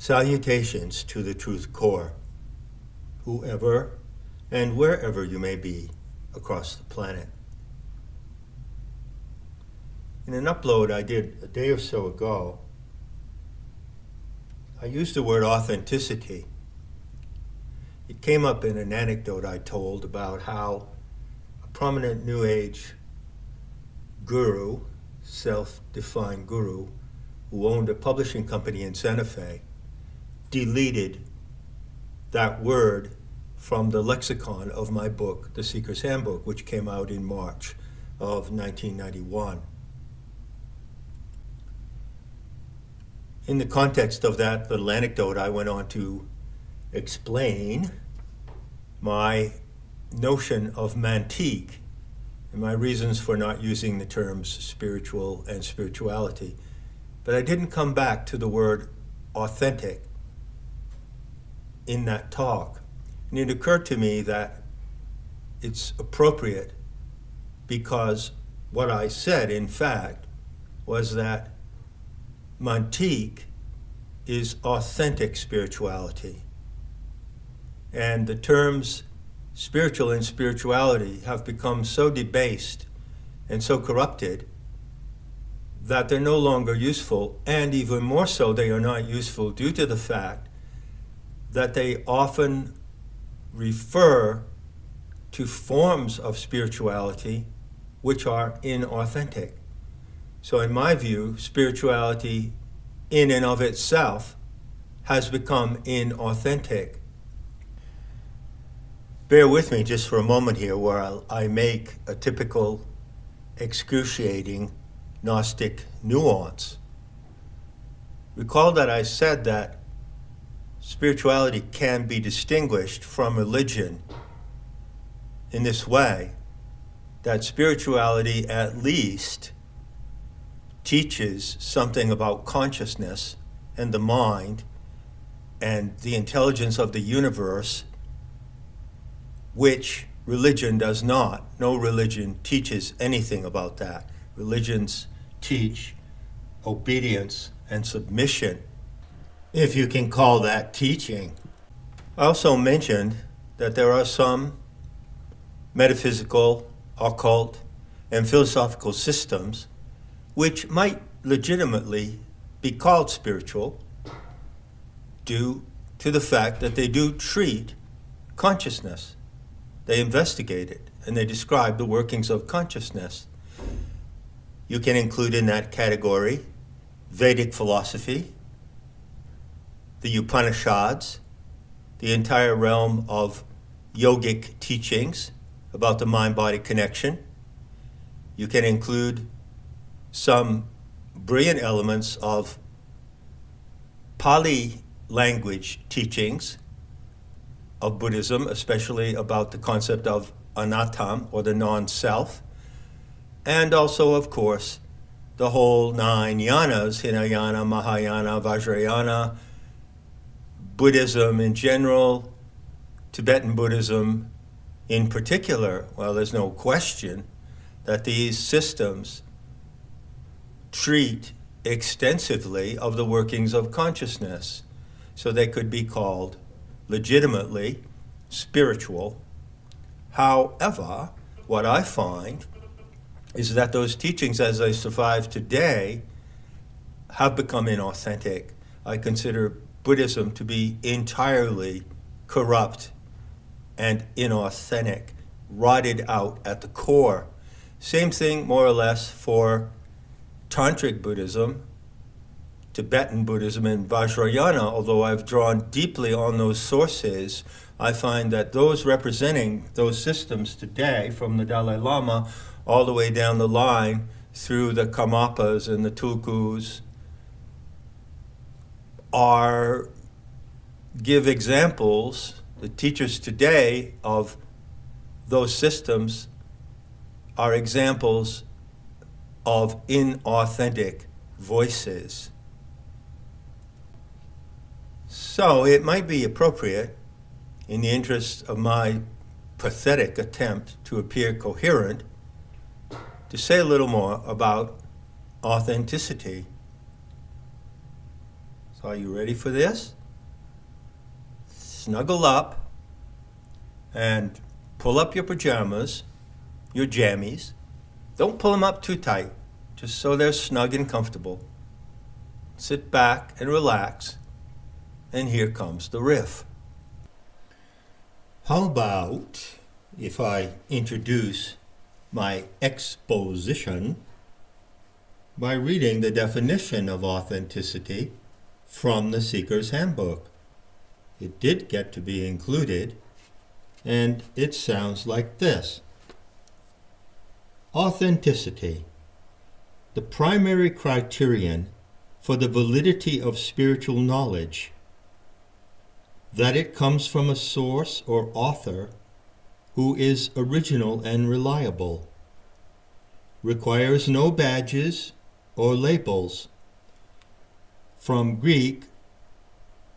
Salutations to the Truth Core, whoever and wherever you may be across the planet. In an upload I did a day or so ago, I used the word authenticity. It came up in an anecdote I told about how a prominent New Age guru, self-defined guru, who owned a publishing company in Santa Fe, deleted that word from the lexicon of my book, The Seeker's Handbook, which came out in March of 1991. In the context of that little anecdote, I went on to explain my notion of mantique and my reasons for not using the terms spiritual and spirituality. But I didn't come back to the word authentic in that talk. And it occurred to me that it's appropriate because what I said, in fact, was that mantique is authentic spirituality. And the terms spiritual and spirituality have become so debased and so corrupted that they're no longer useful, and even more so, they are not useful due to the fact that they often refer to forms of spirituality which are inauthentic. So in my view, spirituality in and of itself has become inauthentic. Bear with me just for a moment here where I make a typical excruciating Gnostic nuance. Recall that I said that spirituality can be distinguished from religion in this way, that spirituality at least teaches something about consciousness and the mind and the intelligence of the universe, which religion does not. No religion teaches anything about that. Religions teach obedience and submission, if you can call that teaching. I also mentioned that there are some metaphysical, occult, and philosophical systems which might legitimately be called spiritual due to the fact that they do treat consciousness. They investigate it and they describe the workings of consciousness. You can include in that category Vedic philosophy, the Upanishads, the entire realm of yogic teachings about the mind-body connection. You can include some brilliant elements of Pali language teachings of Buddhism, especially about the concept of anatam, or the non-self, and also, of course, the whole 9 yanas, Hinayana, Mahayana, Vajrayana, Buddhism in general, Tibetan Buddhism in particular. Well, there's no question that these systems treat extensively of the workings of consciousness, so they could be called legitimately spiritual. However, what I find is that those teachings as they survive today have become inauthentic. I consider Buddhism to be entirely corrupt and inauthentic, rotted out at the core. Same thing, more or less, for Tantric Buddhism, Tibetan Buddhism, and Vajrayana. Although I've drawn deeply on those sources, I find that those representing those systems today, from the Dalai Lama all the way down the line through the Karmapas and the Tulkus, give examples. The teachers today of those systems are examples of inauthentic voices. So it might be appropriate, in the interest of my pathetic attempt to appear coherent, to say a little more about authenticity. So are you ready for this? Snuggle up and pull up your pajamas, your jammies. Don't pull them up too tight, just so they're snug and comfortable. Sit back and relax, and here comes the riff. How about if I introduce my exposition by reading the definition of authenticity from the Seeker's Handbook? It did get to be included, and it sounds like this. Authenticity, the primary criterion for the validity of spiritual knowledge, that it comes from a source or author who is original and reliable, requires no badges or labels. From Greek,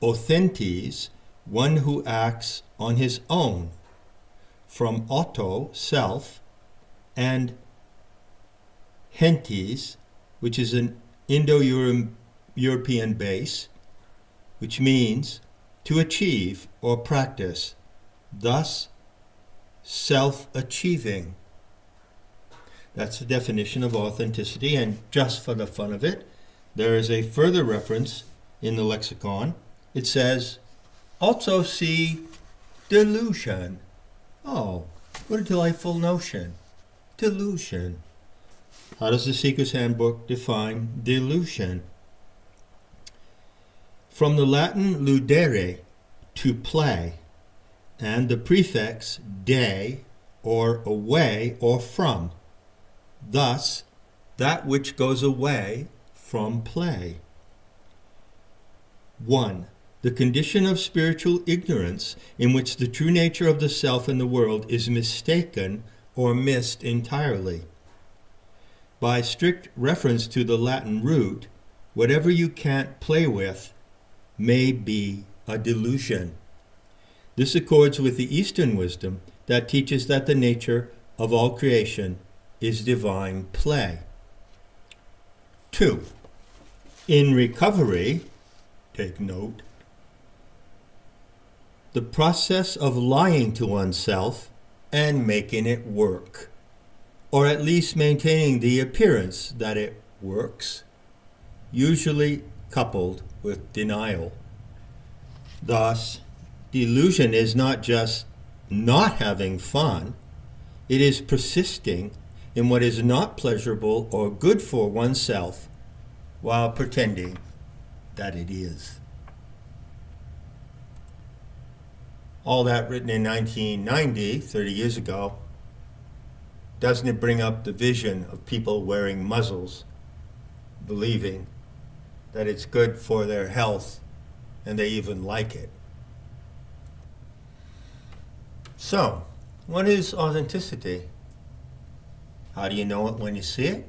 authentes, one who acts on his own. From auto, self, and hentes, which is an Indo-European base, which means to achieve or practice, thus self-achieving. That's the definition of authenticity, and just for the fun of it, there is a further reference in the lexicon. It says, also see delusion. Oh, what a delightful notion. Delusion. How does the Seeker's Handbook define delusion? From the Latin ludere, to play, and the prefix de, or away or from. Thus, that which goes away from play. 1. The condition of spiritual ignorance in which the true nature of the self and the world is mistaken or missed entirely. By strict reference to the Latin root, whatever you can't play with may be a delusion. This accords with the Eastern wisdom that teaches that the nature of all creation is divine play. 2. In recovery, take note, the process of lying to oneself and making it work, or at least maintaining the appearance that it works, usually coupled with denial. Thus, delusion is not just not having fun, it is persisting in what is not pleasurable or good for oneself while pretending that it is. All that written in 1990, 30 years ago, doesn't it bring up the vision of people wearing muzzles, believing that it's good for their health and they even like it? So, what is authenticity? How do you know it when you see it?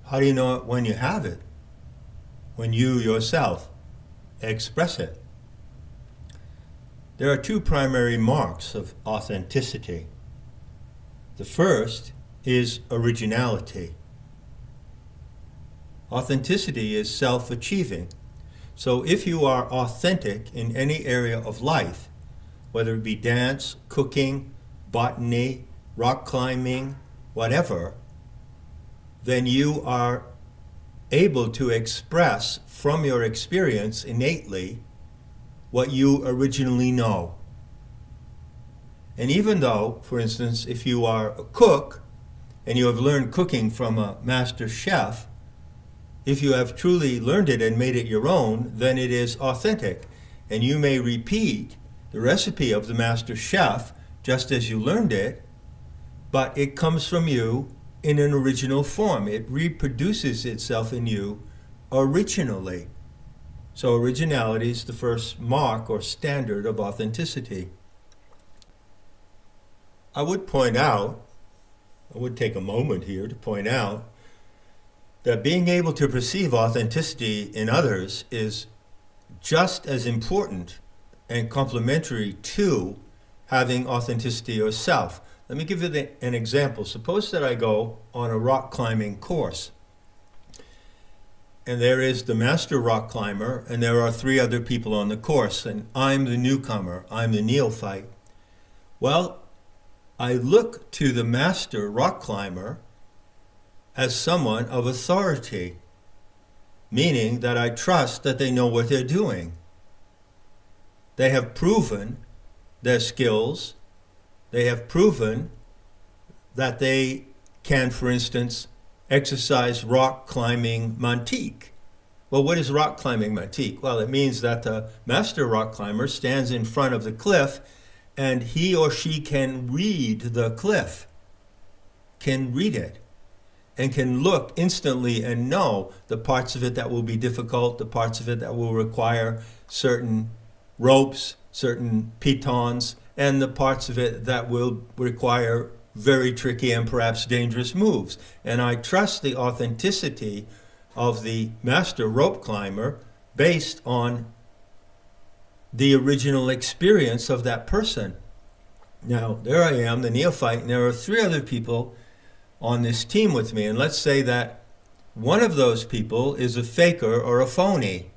How do you know it when you have it? When you yourself express it? There are two primary marks of authenticity. The first is originality. Authenticity is self-achieving. So if you are authentic in any area of life, whether it be dance, cooking, botany, rock climbing, whatever, then you are able to express from your experience innately what you originally know. And even though, for instance, if you are a cook and you have learned cooking from a master chef, if you have truly learned it and made it your own, then it is authentic. And you may repeat the recipe of the master chef just as you learned it, but it comes from you in an original form. It reproduces itself in you originally. So originality is the first mark or standard of authenticity. I would take a moment here to point out that being able to perceive authenticity in others is just as important and complementary to having authenticity yourself. Let me give you an example. Suppose that I go on a rock climbing course, and there is the master rock climber, and there are 3 other people on the course, and I'm the newcomer, I'm the neophyte. Well, I look to the master rock climber as someone of authority, meaning that I trust that they know what they're doing. They have proven their skills. They have proven that they can, for instance, exercise rock climbing mantique. Well, what is rock climbing mantique? Well, it means that the master rock climber stands in front of the cliff and he or she can read the cliff, can read it, and can look instantly and know the parts of it that will be difficult, the parts of it that will require certain ropes, certain pitons, and the parts of it that will require very tricky and perhaps dangerous moves. And I trust the authenticity of the master rope climber based on the original experience of that person. Now, there I am, the neophyte, and there are 3 other people on this team with me. And let's say that one of those people is a faker or a phony.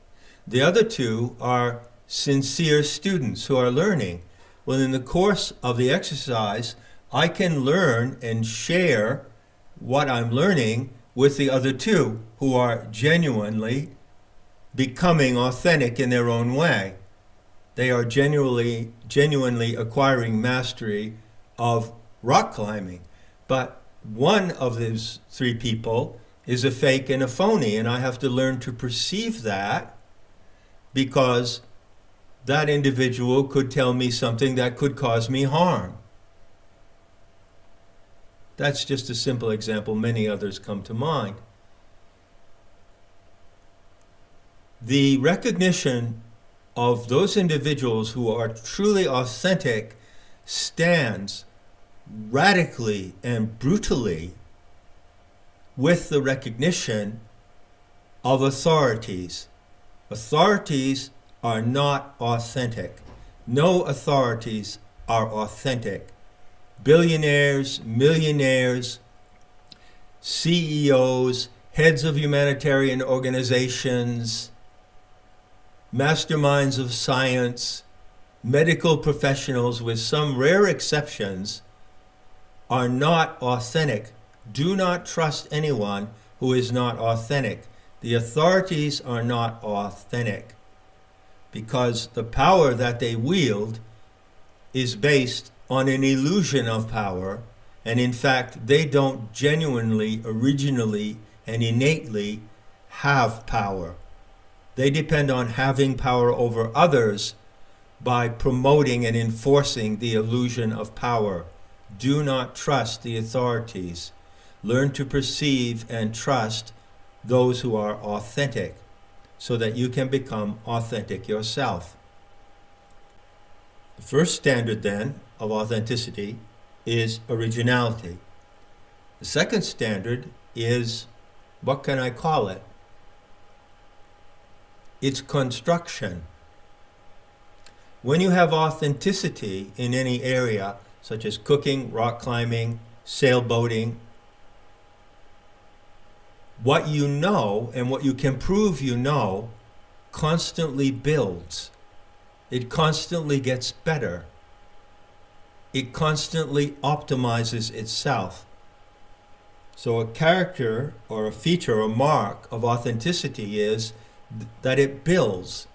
The other 2 are sincere students who are learning. Well, in the course of the exercise, I can learn and share what I'm learning with the other 2 who are genuinely becoming authentic in their own way. They are genuinely acquiring mastery of rock climbing. But one of these 3 people is a fake and a phony, and I have to learn to perceive that, because that individual could tell me something that could cause me harm. That's just a simple example. Many others come to mind. The recognition of those individuals who are truly authentic stands radically and brutally with the recognition of authorities. Authorities are not authentic. No authorities are authentic. Billionaires, millionaires, CEOs, heads of humanitarian organizations, masterminds of science, medical professionals, with some rare exceptions, are not authentic. Do not trust anyone who is not authentic. The authorities are not authentic because the power that they wield is based on an illusion of power, and in fact, they don't genuinely, originally, and innately have power. They depend on having power over others by promoting and enforcing the illusion of power. Do not trust the authorities. Learn to perceive and trust those who are authentic so that you can become authentic yourself. The first standard then of authenticity is originality. The second standard is, what can I call it? It's construction. When you have authenticity in any area, such as cooking, rock climbing, sailboating, what you know and what you can prove you know constantly builds. It constantly gets better. It constantly optimizes itself. So a character or a feature or mark of authenticity is that it builds.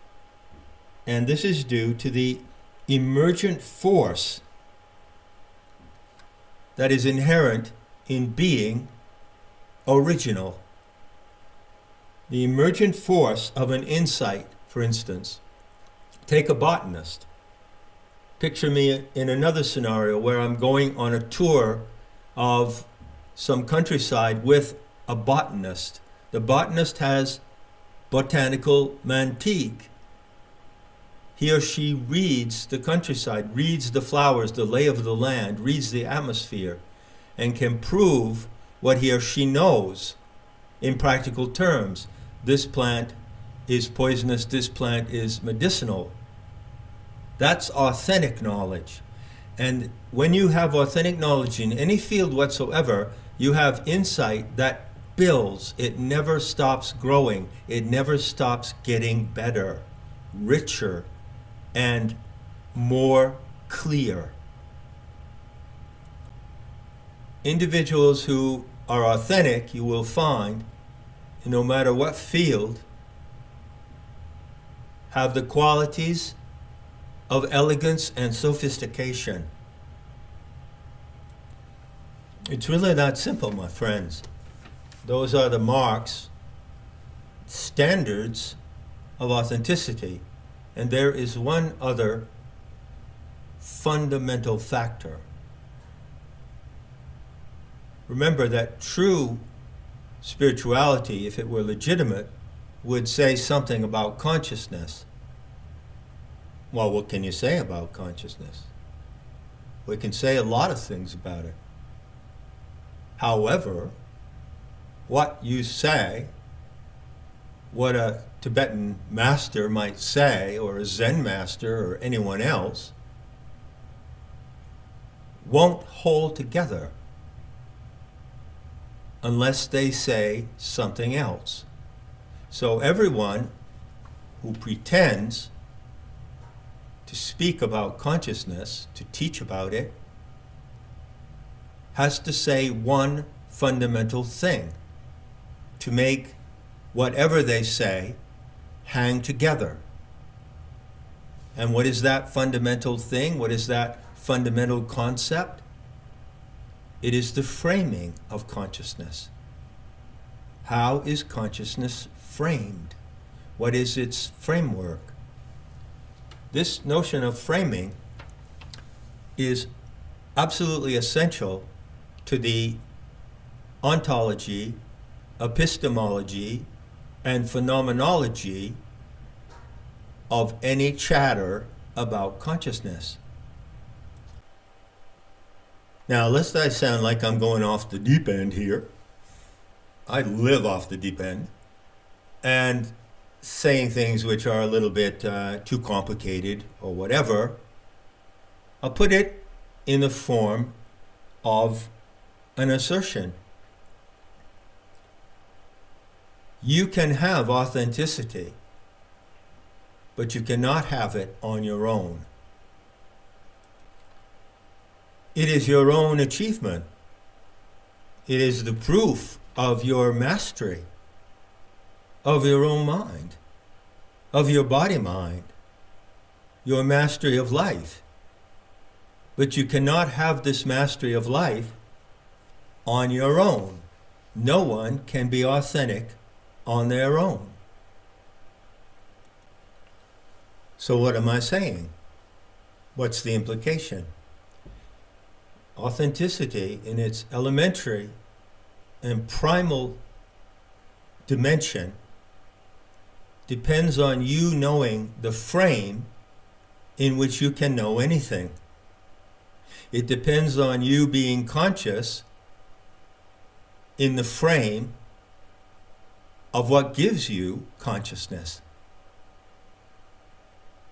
And this is due to the emergent force that is inherent in being original. The emergent force of an insight, for instance. Take a botanist. Picture me in another scenario where I'm going on a tour of some countryside with a botanist. The botanist has botanical mantique. He or she reads the countryside, reads the flowers, the lay of the land, reads the atmosphere, and can prove what he or she knows in practical terms. This plant is poisonous, this plant is medicinal. That's authentic knowledge. And when you have authentic knowledge in any field whatsoever, you have insight that builds. It never stops growing. It never stops getting better, richer, and more clear. Individuals who are authentic, you will find, no matter what field, have the qualities of elegance and sophistication. It's really that simple, my friends. Those are the marks, standards of authenticity. And there is one other fundamental factor. Remember that true spirituality, if it were legitimate, would say something about consciousness. Well, what can you say about consciousness? We can say a lot of things about it. However, what you say, what a Tibetan master might say, or a Zen master, or anyone else, won't hold together unless they say something else. So everyone who pretends to speak about consciousness, to teach about it, has to say one fundamental thing to make whatever they say hang together. And what is that fundamental thing? What is that fundamental concept? It is the framing of consciousness. How is consciousness framed? What is its framework? This notion of framing is absolutely essential to the ontology, epistemology, and phenomenology of any chatter about consciousness. Now, lest I sound like I'm going off the deep end here, I live off the deep end, and saying things which are a little bit too complicated or whatever, I'll put it in the form of an assertion. You can have authenticity, but you cannot have it on your own. It is your own achievement. It is the proof of your mastery, of your own mind, of your body-mind, your mastery of life. But you cannot have this mastery of life on your own. No one can be authentic on their own. So what am I saying? What's the implication? Authenticity in its elementary and primal dimension depends on you knowing the frame in which you can know anything. It depends on you being conscious in the frame of what gives you consciousness.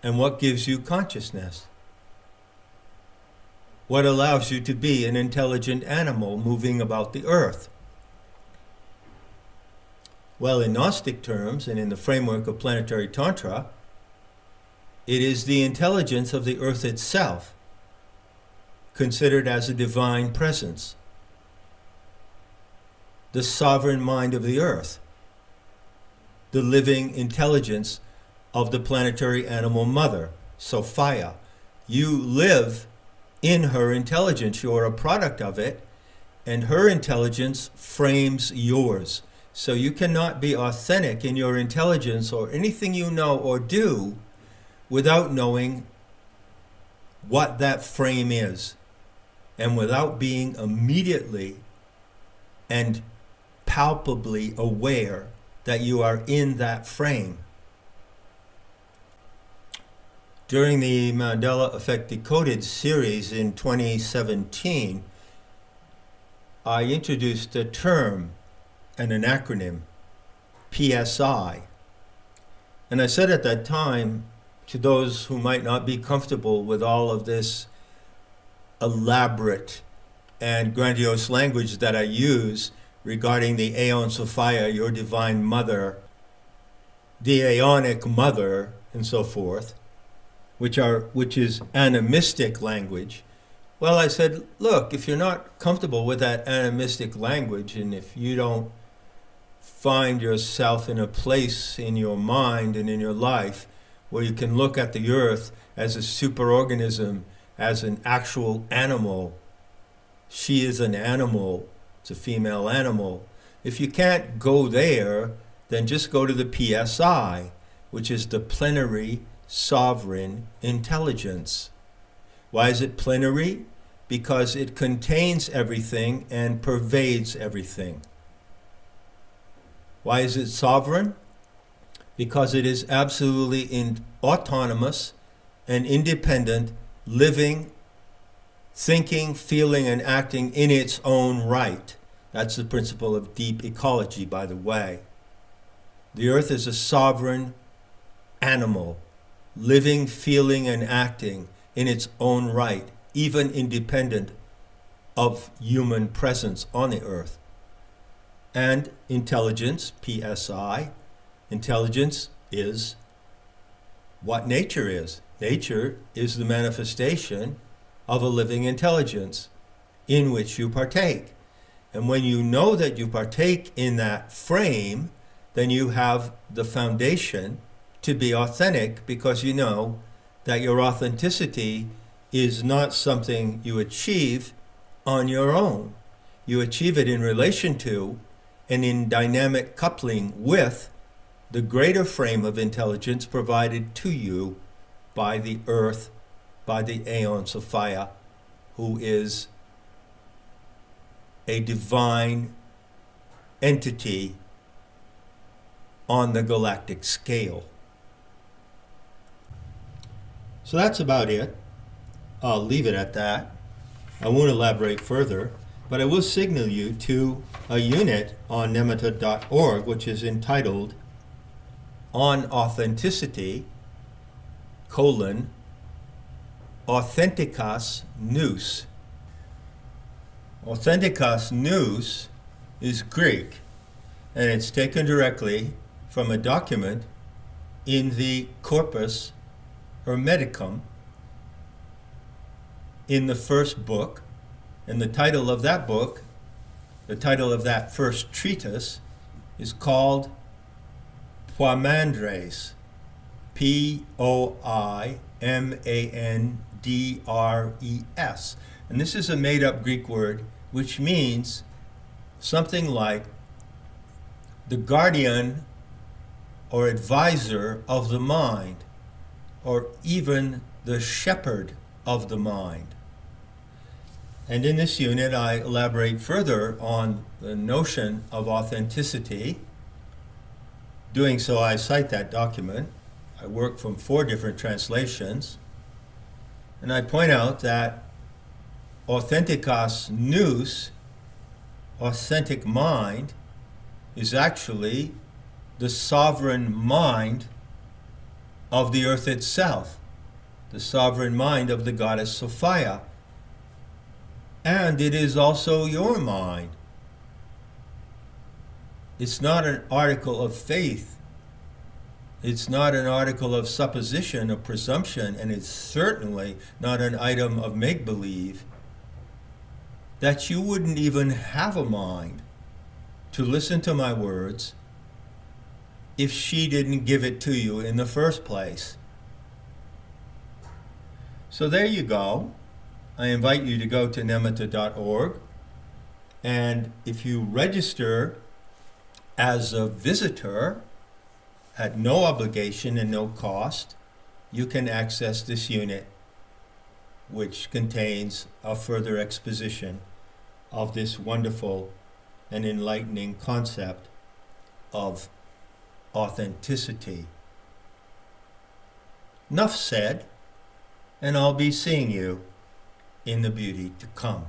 And what gives you consciousness? What allows you to be an intelligent animal moving about the earth? Well, in Gnostic terms and in the framework of planetary Tantra, it is the intelligence of the earth itself, considered as a divine presence, the sovereign mind of the earth, the living intelligence of the planetary animal mother, Sophia. You live in her intelligence. You are a product of it, and her intelligence frames yours. So you cannot be authentic in your intelligence or anything you know or do without knowing what that frame is, and without being immediately and palpably aware that you are in that frame. During the Mandela Effect Decoded series in 2017, I introduced a term and an acronym, PSI. And I said at that time to those who might not be comfortable with all of this elaborate and grandiose language that I use, regarding the Aeon Sophia, your divine mother, the Aeonic mother, and so forth, which is animistic language. Well, I said, look, if you're not comfortable with that animistic language, and if you don't find yourself in a place in your mind and in your life where you can look at the earth as a superorganism, as an actual animal, she is an animal, it's a female animal. If you can't go there, then just go to the PSI, which is the plenary sovereign intelligence. Why is it plenary? Because it contains everything and pervades everything. Why is it sovereign? Because it is absolutely autonomous and independent, living, thinking, feeling, and acting in its own right. That's the principle of deep ecology, by the way. The earth is a sovereign animal, living, feeling, and acting in its own right, even independent of human presence on the earth. And intelligence, PSI, intelligence is what nature is. Nature is the manifestation of a living intelligence in which you partake. And when you know that you partake in that frame, then you have the foundation to be authentic, because you know that your authenticity is not something you achieve on your own. You achieve it in relation to and in dynamic coupling with the greater frame of intelligence provided to you by the earth, by the Aeon Sophia, who is a divine entity on the galactic scale. So that's about it. I'll leave it at that. I won't elaborate further, but I will signal you to a unit on nemata.org, which is entitled On Authenticity, Authenticas Nous. Authenticas Nous is Greek, and it's taken directly from a document in the Corpus Hermeticum in the first book. And the title of that book, the title of that first treatise, is called Poimandres, Poimandres. And this is a made-up Greek word which means something like the guardian or advisor of the mind, or even the shepherd of the mind. And in this unit, I elaborate further on the notion of authenticity. Doing so, I cite that document. I work from 4 different translations. And I point out that authenticas nous, authentic mind, is actually the sovereign mind of the earth itself, the sovereign mind of the goddess Sophia. And it is also your mind. It's not an article of faith. It's not an article of supposition or presumption, and it's certainly not an item of make-believe that you wouldn't even have a mind to listen to my words if she didn't give it to you in the first place. So there you go. I invite you to go to nemata.org, and if you register as a visitor at no obligation and no cost, you can access this unit, which contains a further exposition of this wonderful and enlightening concept of authenticity. Enough said, and I'll be seeing you in the beauty to come.